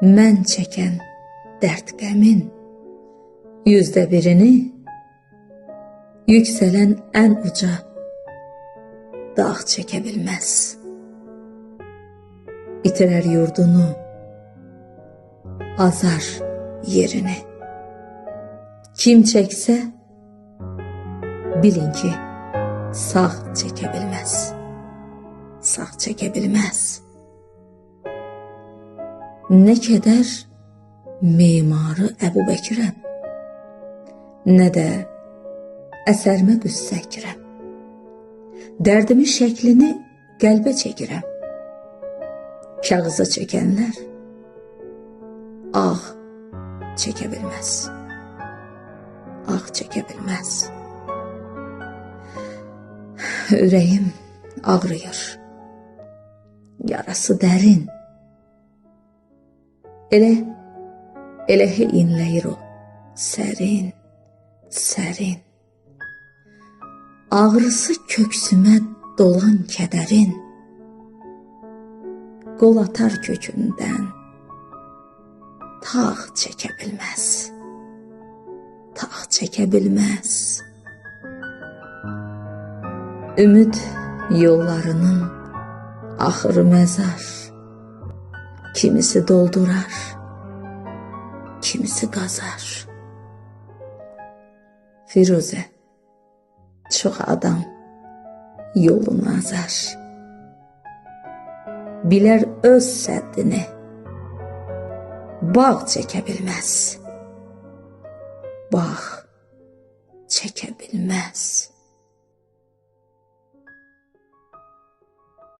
mən çəkən dərd qəmin, 100%-ni yüksələn ən uca dağ çəkə bilməz. İtirər yurdunu, azar yerini. Kim çəksə, bilin ki, sağ çəkə bilməz. Sağ çəkə bilməz. Nə qədər memarı Əbubəkirəm, nə də əsərimə qüssə əkirəm. Dərdimin şəklini qəlbə çəkirəm. Kağıza çəkənlər ağ çəkə bilməz. Ağ çəkə bilməz. Ürəyim ağrıyır. Yarası dərin. Elə inləyir o, sərin, sərin. Ağrısı köksümə dolan kədərin, qol atar kökündən, tağ çəkə bilməz, tağ çəkə bilməz. Ümid yollarının axırı məzar, kimisi doldurar, kimisi qazar. Firuzə, çox adam yolunu azar. Bilər öz səddini, bağ çəkə bilməz. Bağ çəkə bilməz.